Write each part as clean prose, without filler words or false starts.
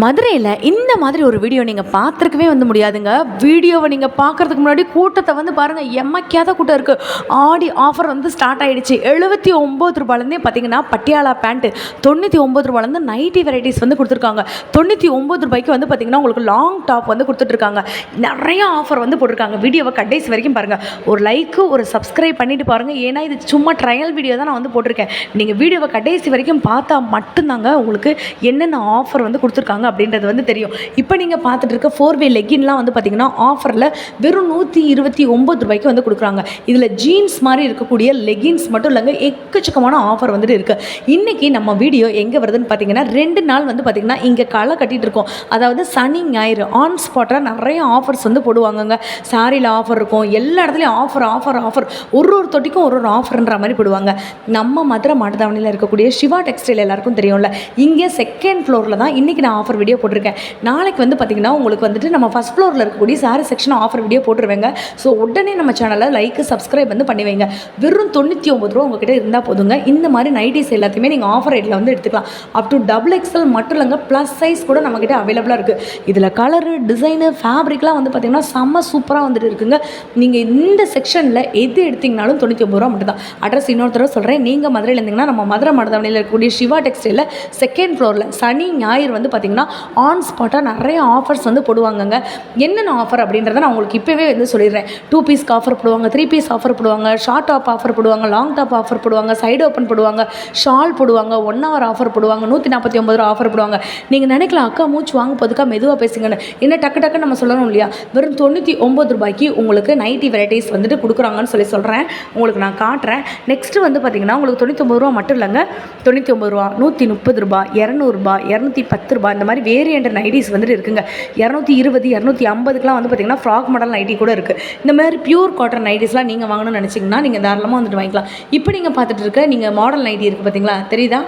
மதுரையில் இந்த மாதிரி ஒரு வீடியோ நீங்கள் பார்த்துருக்கவே முடியாதுங்க. வீடியோவை நீங்கள் பார்க்குறதுக்கு முன்னாடி கூட்டத்தை பாருங்கள், எம்மக்காத கூட்டம் இருக்குது. ஆடி ஆஃபர் ஸ்டார்ட் ஆகிடுச்சு. 79 ரூபாயிலேருந்தே பார்த்தீங்கன்னா பட்டியாலா பேண்ட்டு 99 ரூபாயிலேருந்து நைட்டி வெரைட்டிஸ் கொடுத்துருக்காங்க. 99 ரூபாய்க்கு பார்த்தீங்கன்னா உங்களுக்கு லாங் டாப் கொடுத்துட்ருக்காங்க. நிறைய ஆஃபர் போட்டிருக்காங்க. வீடியோவை கடைசி வரைக்கும் பாருங்கள். ஒரு லைக்கு ஒரு சப்ஸ்கிரைப் பண்ணிவிட்டு பாருங்கள். ஏன்னா இது சும்மா ட்ரையல் வீடியோ தான் நான் போட்டிருக்கேன். நீங்கள் வீடியோவை கடைசி வரைக்கும் பார்த்தா மட்டும்தாங்க உங்களுக்கு என்னென்ன ஆஃபர் கொடுத்துருக்காங்க அப்படின்றது தெரியும். இப்போ நீங்கள் பார்த்துட்டு இருக்க 4-வே லெகின்லாம் பார்த்தீங்கன்னா ஆஃபரில் வெறும் 129 ரூபாய்க்கு கொடுக்குறாங்க. இதில் ஜீன்ஸ் மாதிரி இருக்கக்கூடிய லெகின்ஸ் மட்டும் இல்லைங்க, எக்கச்சக்கமான ஆஃபர் இருக்குது. இன்றைக்கி நம்ம வீடியோ எங்கே வருதுன்னு பார்த்தீங்கன்னா 2 நாள் பார்த்தீங்கன்னா இங்கே களை கட்டிகிட்டு இருக்கோம். அதாவது சனி ஞாயிறு ஆன் ஸ்பாட்டாக நிறைய ஆஃபர்ஸ் போடுவாங்கங்க. சாரியில் ஆஃபர் இருக்கும், எல்லா இடத்துலையும் ஆஃபர் ஆஃபர் ஆஃபர், ஒரு தொட்டிக்கும் ஒரு ஆஃபர்ன்ற மாதிரி போடுவாங்க. நம்ம மதுரை மாட்டுத்தாவணியில் இருக்கக்கூடிய சிவா டெக்ஸ்டைல் எல்லாருக்கும் தெரியும்ல, இங்கே செகண்ட் ஃப்ளோரில் தான் இன்றைக்கி நான் ஆஃபர் வீடியோ போட்டிருக்கேன். நாளைக்கு பார்த்தீங்கன்னா உங்களுக்கு நம்ம ஃபஸ்ட் ஃப்ளோரில் இருக்கக்கூடிய சாரி செக்ஷன் ஆஃபர் வீடியோ போட்டுருவேங்க. ஸோ உடனே நம்ம சேனலை லைக் சப்ஸ்கிரைப் பண்ணி வைங்க. வெறும் 99 ரூபா உங்ககிட்ட இருந்தால் போதுங்க. இந்த மாதிரி நைட்டிஸ் எல்லாத்தையுமே நீங்கள் ஆஃபர் ரேட்டில் எடுத்துக்கலாம். அப் டு XXL மட்டும் இல்லைங்க, ப்ளஸ் சைஸ் கூட நம்மக்கிட்ட அவைலபிளாக இருக்குது. இதில் கலரு டிசைனு ஃபேப்ரிக்லாம் பார்த்தீங்கன்னா செம்ம சூப்பராக இருக்குங்க. நீங்கள் இந்த செக்ஷனில் எது எடுத்திங்கனாலும் 99 ரூபா மட்டும் தான். அட்ரஸ் இன்னொரு தடவை சொல்கிறேன். நீங்கள் மதுரையில் இருந்தீங்கன்னா நம்ம மதுரை மாட்டுத்தாவணியில் இருக்கக்கூடிய சிவா டெக்ஸ்டைலில் செகண்ட் ஃப்ளோரில் சனி ஞாயிறு பார்த்தீங்கன்னா ஆன் ஸ்பாட்டாக நிறைய ஆஃபர்ஸ் போடுவாங்கங்க. என்னென்ன ஆஃபர் அப்படின்றத நான் உங்களுக்கு இப்போவே சொல்லிடுறேன். 2 பீஸ்க்கு ஆஃபர் போடுவாங்க, 3 பீஸ் ஆஃபர் போடுவாங்க, ஷார்ட் டாப் ஆஃபர் போடுவாங்க, லாங் டாப் ஆஃபர் போடுவாங்க, சைடு ஓப்பன் போடுவாங்க, ஷால் போடுவாங்க, 1 hour ஆஃபர் போடுவாங்க, 149 ரூபா ஆஃபர் போடுவாங்க. நீங்கள் நினைக்கலாம் அக்கா மூச்சு வாங்க போதுக்கா மெதுவாக பேசுங்கன்னு. என்ன டக்கு டக்குன்னு நம்ம சொல்லணும் இல்லையா? வெறும் 99 ரூபாய்க்கு உங்களுக்கு நைட்டி வெரைட்டிஸ் கொடுக்குறாங்கன்னு சொல்கிறேன். உங்களுக்கு நான் காட்டுறேன். நெக்ஸ்ட்டு பார்த்தீங்கன்னா உங்களுக்கு 99 ரூபா மட்டும் இல்லைங்க, 99 ரூபா, 130 ரூபா, 200 ரூபா, 210 ரூபா, இந்த மாதிரி வேரியண்ட் நைட்டிஸ் இருக்குங்க. 220, 250க்குலாம் பார்த்தீங்கன்னா ஃப்ராக் மாடல் நைட்டி கூட இருக்குது. இந்த மாதிரி பியூர் காட்டன் நைட்டிஸ்லாம் நீங்கள் வாங்கணும்னு நினச்சிங்கன்னா நீங்கள் தாராளமாக வாங்கிக்கலாம். இப்போ நீங்கள் பார்த்துட்டு இருக்க நீங்கள் மாடல் நைட்டி இருக்குது பார்த்தீங்களா, தெரியுதா?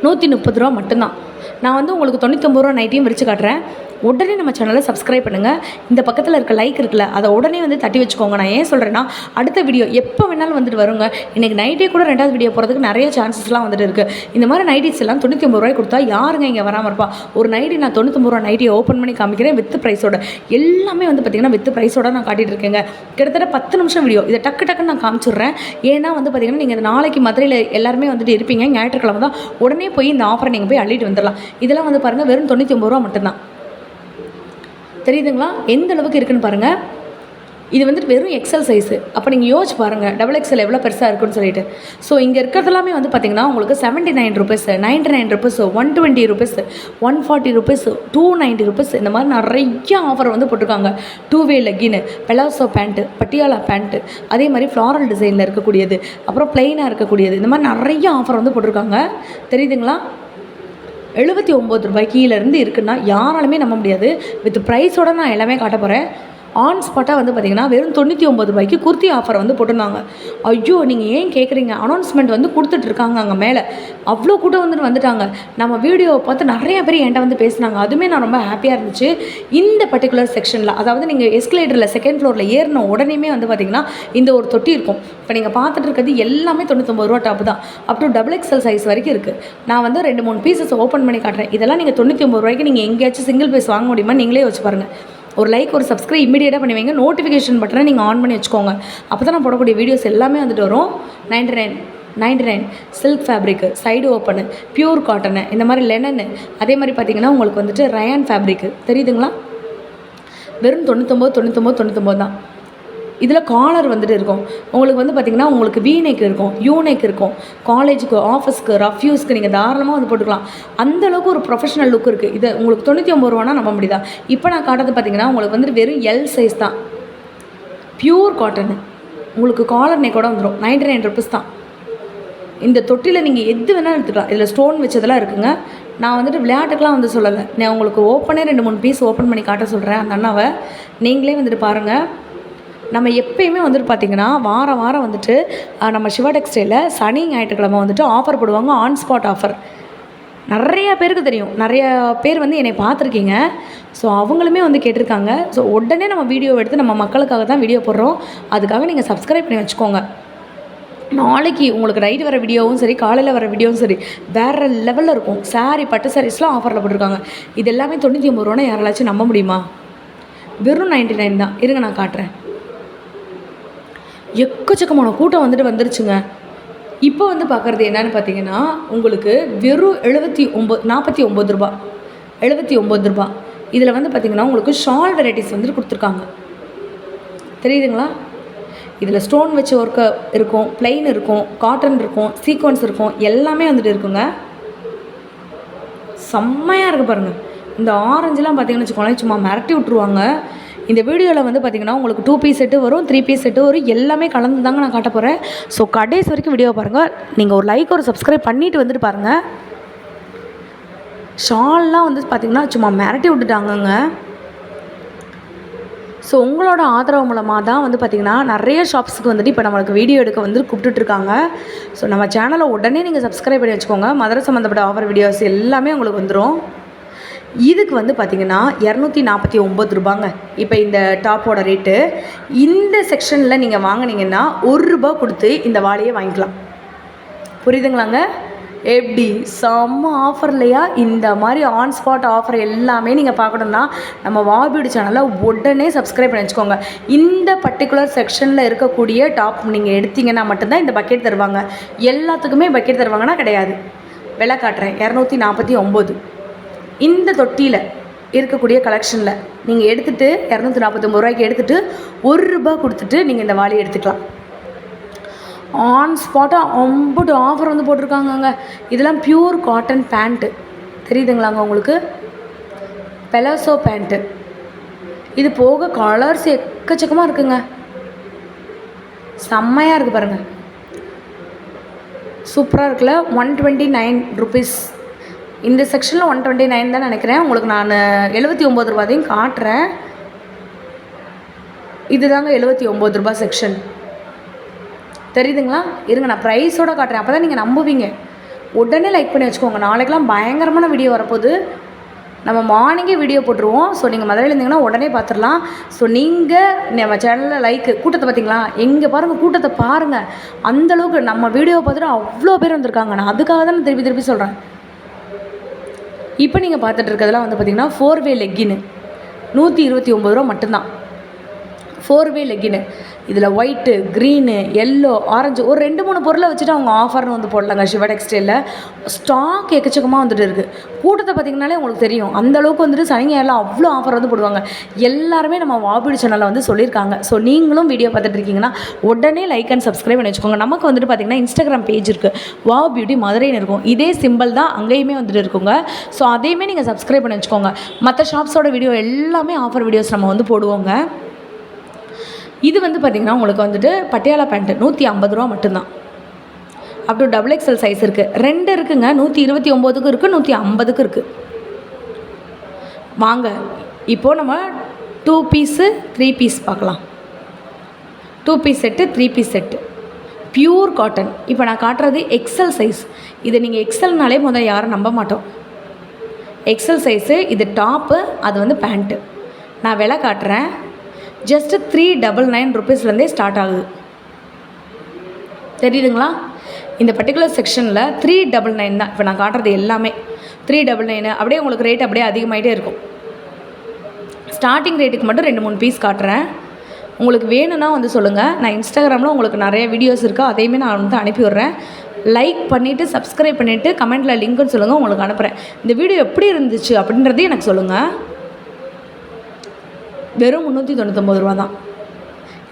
130 ரூபா மட்டும்தான். நான் உங்களுக்கு 99 ரூபா நைட்டியும் விரிச்சு காட்டுறேன். உடனே நம்ம சேனலை சப்ஸ்கிரைப் பண்ணுங்கள். இந்த பக்கத்தில் இருக்க லைக் இருக்குல்ல, அதை உடனே தட்டி வச்சுக்கோங்க. நான் ஏன் சொல்கிறேன்னா அடுத்த வீடியோ எப்போ வேணாலும் வருங்க. இன்றைக்கி நைட்டே கூட 2வது வீடியோ போகிறதுக்கு நிறைய சான்சஸ்லாம் இருக்குது. இந்த மாதிரி நைட்டிஸ் எல்லாம் 99 ரூபாய் கொடுத்தா யாருங்க இங்கே வராமல் இருப்பா? ஒரு நைட்டி நான் 99 ரூபா நைட்டியை ஓப்பன் பண்ணி காமிக்கிறேன் வித் ப்ரைஸோட. எல்லாமே பார்த்திங்கன்னா வித் ப்ரைஸோட நான் காட்டிகிட்டு இருக்கேங்க. கிட்டத்தட்ட 10 நிமிஷம் வீடியோ. இதை டக்கு டக்குன்னு நான் காமிச்சிடுறேன். ஏன்னா பார்த்திங்கன்னா நீங்கள் நாளைக்கு மதுரையில் எல்லாருமே இருப்பீங்க. ஞாயிற்றுக்கிழமை தான். உடனே போய் இந்த ஆஃபரை நீங்கள் போய் அள்ளிட்டு வந்துடலாம். இதெல்லாம் பாருங்கள், வெறும் 99 ரூபா மட்டும்தான். தெரியுதுங்களா எந்த அளவுக்கு இருக்குன்னு பாருங்கள். இது வெறும் எக்ஸல் சைஸு. அப்போ நீங்கள் யோசிச்சு பாருங்கள் XXL எவ்வளோ பெருசாக இருக்குன்னு சொல்லிட்டு. ஸோ இங்கே இருக்கிறதெல்லாமே பார்த்தீங்கன்னா உங்களுக்கு 79 rupees, 99 rupees, 120 rupees, 140 rupees, 290 rupees, இந்த மாதிரி நிறைய ஆஃபர் போட்டிருக்காங்க. 2-வே legging, palazzo pant, Patiala pant, அதே மாதிரி ஃப்ளாரல் டிசைனில் இருக்கக்கூடியது, அப்புறம் ப்ளைனாக இருக்கக்கூடியது, இந்த மாதிரி நிறைய ஆஃபர் போட்டிருக்காங்க. தெரியுதுங்களா? 79 ரூபாய் கீழேருந்து இருக்குன்னா யாராலுமே நம்ப முடியாது. வித் ப்ரைஸோடு நான் எல்லாமே காட்ட போகிறேன். ஆன் ஸ்பாட்டாக பார்த்திங்கன்னா வெறும் 99 ரூபாய்க்கு குர்த்தி ஆஃபர் போட்டிருந்தாங்க. ஐயோ நீங்கள் ஏன் கேட்குறீங்க? அனௌன்ஸ்மெண்ட் கொடுத்துட்ருக்காங்க அங்கே மேலே. அவ்வளோ கூட்டம் வந்துட்டாங்க. நம்ம வீடியோவை பார்த்து நிறைய பேர் என்கிட்ட பேசினாங்க. அதுவுமே நான் ரொம்ப ஹாப்பியாக இருந்துச்சு. இந்த பர்டிகுலர் செக்ஷனில், அதாவது நீங்கள் எஸ்கலேட்டரில் செகண்ட் ஃப்ளோரில் ஏறின உடனேமே பார்த்திங்கன்னா இந்த ஒரு தொட்டி இருக்கும். இப்போ நீங்கள் பார்த்துட்டு இருக்கிறது எல்லாமே 99 ரூபா டாப்பு தான். அப் டு XXL சைஸ் வரைக்கும் இருக்குது. நான் 2-3 பீசஸ் ஓப்பன் பண்ணி காட்டுறேன். இதெல்லாம் நீங்கள் 99 ரூபாய்க்கு நீங்கள் எங்கேயாச்சும் சிங்கிள் பீஸ் வாங்க முடியுமா? நீங்களே வச்சு பாருங்கள். ஒரு லைக் ஒரு சப்ஸ்கிரைப் இமீடியட்டாக பண்ணி வைங்க. நோட்டிஃபிகேஷன் பட்டனை நீங்கள் ஆன் பண்ணி வச்சுக்கோங்க. அப்போ தான் நான் போடக்கூடிய வீடியோஸ் எல்லாமே வரும். 99 silk fabric, side open, pure cotton, இந்த மாதிரி லெனனு, அதே மாதிரி பார்த்திங்கன்னா உங்களுக்கு ரயான் ஃபேப்ரிக்கு. தெரியுதுங்களா? வெறும் 99 தான். இதில் காலர் இருக்கும். உங்களுக்கு பார்த்திங்கன்னா உங்களுக்கு வீநெக் இருக்கும், யூநெக் இருக்கும். காலேஜுக்கு, ஆஃபீஸ்க்கு, ரஃப்யூஸ்க்கு நீங்கள் தாராளமாக போட்டுக்கலாம். அந்தளவுக்கு ஒரு ப்ரொஃபஷனல் லுக் இருக்குது. இதை உங்களுக்கு 99 ரூபானா நம்ப முடியுதா? இப்போ நான் காட்டுறது பார்த்திங்கன்னா உங்களுக்கு வெறும் எல் சைஸ் தான். பியூர் காட்டனு, உங்களுக்கு காலர் நெக்கோட 99 ருபீஸ் தான். இந்த தொட்டியில் நீங்கள் எது வேணாலும் எடுத்துக்கலாம். இதில் ஸ்டோன் வச்சதெல்லாம் இருக்குங்க. நான் விளையாட்டுக்கெலாம் சொல்லலை. நான் உங்களுக்கு ஓப்பனே 2-3 பீஸ் ஓப்பன் பண்ணி காட்ட சொல்கிறேன். அந்த அண்ணாவை நீங்களே பாருங்கள். நம்ம எப்பயுமே பார்த்திங்கன்னா வாரம் நம்ம சிவா டெக்ஸ்டைலில் சனி ஞாயிற்றுக்கிழமை ஆஃபர் போடுவாங்க. ஆன் ஸ்பாட் ஆஃபர் நிறைய பேருக்கு தெரியும். நிறைய பேர் என்னை பார்த்துருக்கீங்க. ஸோ அவங்களுமே கேட்டிருக்காங்க. ஸோ உடனே நம்ம வீடியோ எடுத்து நம்ம மக்களுக்காக தான் வீடியோ போடுறோம். அதுக்காக நீங்கள் சப்ஸ்கிரைப் பண்ணி வச்சுக்கோங்க. நாளைக்கு உங்களுக்கு நைட்டு வர வீடியோவும் சரி, காலையில் வர வீடியோவும் சரி, வேறு லெவலில் இருக்கும். சாரீ, பட்டு சாரீஸ்லாம் ஆஃபரில் போட்டிருக்காங்க. இது எல்லாமே 99 ரூபான்னா யாராச்சும் நம்ப முடியுமா? வெறும் 99 தான். இருங்க நான் காட்டுறேன். எக்கச்சக்கமான கூட்டம் வந்துருச்சுங்க. இப்போ வந்து பார்க்குறது என்னன்னு பார்த்தீங்கன்னா, உங்களுக்கு வெறும் 49 ரூபா. 79 ரூபா. இதில் வந்து பார்த்திங்கன்னா உங்களுக்கு ஷால் வெரைட்டிஸ் வந்துட்டு கொடுத்துருக்காங்க. தெரியுதுங்களா? இதில் ஸ்டோன் வச்ச ஒர்க்கு இருக்கும், ப்ளைன் இருக்கும், காட்டன் இருக்கும், சீக்வன்ஸ் இருக்கும், எல்லாமே வந்துட்டு இருக்குங்க. செம்மையாக இருக்குது பாருங்கள். இந்த ஆரஞ்செலாம் பார்த்திங்கன்னு வச்சுக்கோங்களேன், சும்மா மிரட்டி விட்ருவாங்க. இந்த வீடியோவில் வந்து பார்த்திங்கன்னா உங்களுக்கு 2 பீஸ் செட்டு வரும், 3 பீஸ் செட்டு வரும், எல்லாமே கலந்து தாங்க நான் காட்ட போகிறேன். ஸோ கடைசி வரைக்கும் வீடியோ பாருங்கள். நீங்கள் ஒரு லைக் ஒரு சப்ஸ்கிரைப் பண்ணிவிட்டு வந்துட்டு பாருங்கள். ஷால்லாம் வந்து பார்த்திங்கன்னா சும்மா மிரட்டி விட்டுட்டாங்கங்க. ஸோ உங்களோட ஆதரவு மூலமாக தான் வந்து பார்த்திங்கன்னா நிறைய ஷாப்ஸுக்கு வந்துட்டு இப்போ நம்மளுக்கு வீடியோ எடுக்க வந்து கூப்பிட்டுட்ருக்காங்க. ஸோ நம்ம சேனலை உடனே நீங்கள் சப்ஸ்கிரைப் பண்ணி வச்சுக்கோங்க. மதுரை சம்மந்தப்பட்ட ஆஃபர் வீடியோஸ் எல்லாமே உங்களுக்கு வந்துடும். இதுக்கு வந்து பார்த்திங்கன்னா 249 ரூபாங்க இப்போ இந்த டாப்போட ரேட்டு. இந்த செக்ஷனில் நீங்கள் வாங்கினீங்கன்னா ₹1 கொடுத்து இந்த வாளியை வாங்கிக்கலாம். புரியுதுங்களாங்க? எப்படி செம்ம ஆஃபர் இல்லையா? இந்த மாதிரி ஆன் ஸ்பாட் ஆஃபர் எல்லாமே நீங்கள் பார்க்கணுன்னா நம்ம வாவ் பியூட்டி சேனலை உடனே சப்ஸ்கிரைப் பண்ணி வச்சுக்கோங்க. இந்த பர்டிகுலர் செக்ஷனில் இருக்கக்கூடிய டாப் நீங்கள் எடுத்தீங்கன்னா மட்டும்தான் இந்த பக்கெட் தருவாங்க. எல்லாத்துக்குமே பக்கெட் தருவாங்கன்னா கிடையாது. விலை காட்டுறேன். 249. இந்த தொட்டியில் இருக்கக்கூடிய கலெக்ஷனில் நீங்கள் எடுத்துகிட்டு 249 ரூபாய்க்கு எடுத்துகிட்டு ₹1 கொடுத்துட்டு நீங்கள் இந்த வாளி எடுத்துக்கலாம். ஆன் ஸ்பாட்டாக அம்புட்டு ஆஃபர் வந்து போட்டிருக்காங்கங்க. இதெல்லாம் பியூர் காட்டன் பேண்ட்டு. தெரியுதுங்களாங்க உங்களுக்கு? Palazzo pant. இது போக கலர்ஸ் எக்கச்சக்கமாக இருக்குங்க. செம்மையாக இருக்குது பாருங்கள். சூப்பராக இருக்குல்ல? 129 ருபீஸ். இந்த செக்ஷனில் 129 தான் நினைக்கிறேன். உங்களுக்கு நான் 79 ரூபாதையும் காட்டுறேன். இது தாங்க 79 ரூபா செக்ஷன். தெரியுதுங்களா? இருங்க நான் ப்ரைஸோடு காட்டுறேன். அப்போ தான் நீங்கள் நம்புவீங்க. உடனே லைக் பண்ணி வச்சுக்கோங்க. நாளைக்கெலாம் பயங்கரமான வீடியோ வரப்போகுது. நம்ம மார்னிங்கே வீடியோ போட்டுருவோம். ஸோ நீங்கள் மதுரையில் இருந்தீங்கன்னா உடனே பார்த்துடலாம். ஸோ நீங்கள் நம்ம சேனலில் கூட்டத்தை பார்த்தீங்களா? எங்கே பாருங்கள், கூட்டத்தை பாருங்கள். அந்தளவுக்கு நம்ம வீடியோவை பார்த்துட்டு அவ்வளோ பேர் வந்திருக்காங்க. நான் அதுக்காக தான் திருப்பி திருப்பி சொல்கிறேன். இப்போ நீங்கள் பார்த்துட்டு இருக்கிறதுலாம் வந்து பார்த்திங்கன்னா 4-வே லெக்கின்னு 129 ரூபா மட்டும்தான். 4-வே லெக்கின்னு. இதில் ஒயிட்டு, க்ரீனு, எல்லோ, ஆரஞ்சு ஒரு 2-3 பொருளை வச்சுட்டு அவங்க ஆஃபர்னு வந்து போடலாங்க. சிவா டெக்ஸ்டைலில் ஸ்டாக் எக்கச்சக்கமாக வந்துட்டு இருக்குது. கூட்டத்தை பார்த்திங்கனாலே உங்களுக்கு தெரியும். அந்தளவுக்கு வந்துட்டு சனிஞாயிறில் அவ்வளோ ஆஃபர் வந்து போடுவாங்க. எல்லாருமே நம்ம வாவ் பியூட்டி சேனலில் வந்து சொல்லியிருக்காங்க. ஸோ நீங்களும் வீடியோ பார்த்துட்டு இருக்கீங்கன்னா உடனே லைக் அண்ட் சப்ஸ்கிரைப் பண்ணி வச்சுக்கோங்க. நமக்கு வந்துட்டு பார்த்திங்கன்னா இன்ஸ்டாகிராம் பேஜ் இருக்குது, வாவ் பியூட்டி மதுரைன்னு இருக்கும். இதே சிம்பிள் தான் அங்கேயுமே வந்துட்டு இருக்குங்க. ஸோ அதையுமே நீங்கள் சப்ஸ்கிரைப் பண்ணி வச்சுக்கோங்க. மற்ற ஷாப்ஸோட வீடியோ எல்லாமே ஆஃபர் வீடியோஸ் நம்ம வந்து போடுவோங்க. இது வந்து பார்த்திங்கன்னா உங்களுக்கு வந்துட்டு பட்டியாலா பேண்ட்டு 150 ரூபா மட்டும்தான். அப் டு XXL சைஸ் இருக்குது. 2 இருக்குங்க. 129க்கும் இருக்குது, 150க்கும் இருக்குது. வாங்க இப்போது நம்ம 2 பீஸு 3 பீஸ் பார்க்கலாம். 2 piece set, 3 piece set, pure cotton. இப்போ நான் காட்டுறது XL சைஸ். இதை நீங்கள் XLனாலே முதல் யாரும் நம்ப மாட்டோம். XL size. இது டாப்பு, அது வந்து பேண்ட்டு. நான் விலை காட்டுறேன். ஜஸ்ட்டு 399 ருபீஸ்லேருந்தே ஸ்டார்ட் ஆகுது. தெரியுதுங்களா? இந்த பர்டிகுலர் செக்ஷனில் 399 தான். இப்போ நான் காட்டுறது எல்லாமே 399. அப்படியே உங்களுக்கு ரேட் அப்படியே அதிகமாகிட்டே இருக்கும். ஸ்டார்டிங் ரேட்டுக்கு மட்டும் 2-3 பீஸ் காட்டுறேன். உங்களுக்கு வேணும்னா வந்து சொல்லுங்கள். நான் இன்ஸ்டாகிராமில் உங்களுக்கு நிறைய வீடியோஸ் இருக்கா, அதையுமே நான் வந்து அனுப்பி விட்றேன். லைக் பண்ணிவிட்டு சப்ஸ்கிரைப் பண்ணிவிட்டு கமெண்ட்டில் லிங்க்குன்னு சொல்லுங்கள், உங்களுக்கு அனுப்புகிறேன். இந்த வீடியோ எப்படி இருந்துச்சு அப்படின்றதையும் எனக்கு சொல்லுங்கள். வெறும் 399 ரூபா தான்.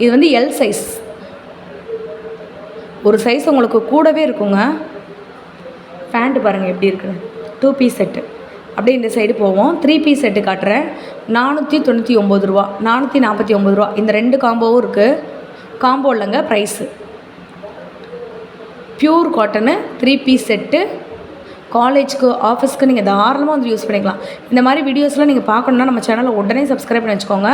இது வந்து எல் சைஸ். ஒரு சைஸ் உங்களுக்கு கூடவே இருக்குங்க. பேண்ட்டு பாருங்கள் எப்படி இருக்குன்னு. 2 பீஸ் செட்டு. அப்படியே இந்த சைடு போவோம். 3 பீஸ் செட்டு காட்டுறேன். 499 ரூபா, 449 ரூபா. இந்த 2 காம்போவும் இருக்குது. காம்போ இல்லைங்க, price. Pure cotton 3 piece set. காலேஜுக்கு, ஆஃபீஸ்க்கு நீங்கள் தாராளமாக வந்து யூஸ் பண்ணிக்கலாம். இந்த மாதிரி வீடியோஸ்லாம் நீங்கள் பார்க்கணுன்னா நம்ம சேனலை உடனே சப்ஸ்கிரைப் பண்ணி வச்சுக்கோங்க.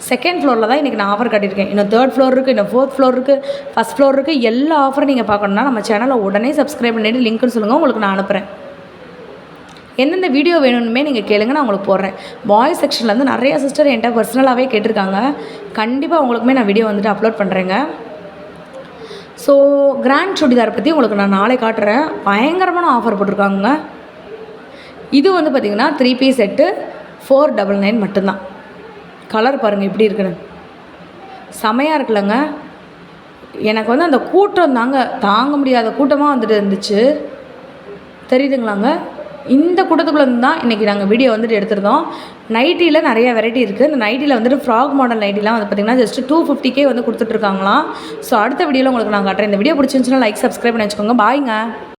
2nd ஃப்ளோரில் தான் இன்றைக்கி நான் ஆஃபர் காட்டியிருக்கேன். இன்னும் 3rd ஃப்ளோர் இருக்குது, இன்னும் 4th ஃப்ளோர் இருக்குது, 1st ஃப்ளோர் இருக்குது. எல்லா ஆஃபரும் நீங்கள் பார்க்கணுன்னா நம்ம சேனலை உடனே சப்ஸ்கிரைப் பண்ணிவிட்டு லிங்க்குன்னு சொல்லுங்கள், உங்களுக்கு நான் அனுப்புகிறேன். எந்தெந்த வீடியோ வேணும்னுமே நீங்கள் கேளுங்க, நான் உங்களுக்கு போடுறேன். பாய்ஸ் செக்ஷனில் வந்து நிறையா சிஸ்டர் என்கிட்ட பர்சனலாகவே கேட்டிருக்காங்க. கண்டிப்பாக உங்களுக்குமே நான் வீடியோ வந்துட்டு அப்லோட் பண்ணுறேங்க. ஸோ கிராண்ட் சுடிதார் பற்றி உங்களுக்கு நான் நாளை காட்டுறேன். பயங்கரமான ஆஃபர் போட்டிருக்காங்க. இது வந்து பார்த்திங்கன்னா 3 பீஸ் செட்டு 499 மட்டும்தான். கலர் பாருங்கள் எப்படி இருக்குன்னு, செமையாக இருக்குல்லங்க. எனக்கு வந்து அந்த கூட்டம் தாங்க முடியாத கூட்டமாக வந்துட்டு இருந்துச்சு, தெரியுதுங்களாங்க. இந்த கூட்டத்துக்குள்ளே தான் இன்றைக்கி நாங்கள் வீடியோ வந்துட்டு எடுத்திருந்தோம். நைட்டியில் நிறைய வெரைட்டி இருக்குது. இந்த நைட்டியில் வந்துட்டு ஃப்ராக் மாடல் நைட்டிலாம் வந்து பார்த்திங்கன்னா ஜஸ்ட் 250K வந்து கொடுத்துட்ருக்காங்களாம். ஸோ அடுத்த வீடியோவில் உங்களுக்கு நான் காட்டுறேன். இந்த வீடியோ பிடிச்சிருந்துச்சுன்னா லைக் சப்ஸ்கிரைப் பண்ணி வச்சுக்கோங்க. பாய்ங்க.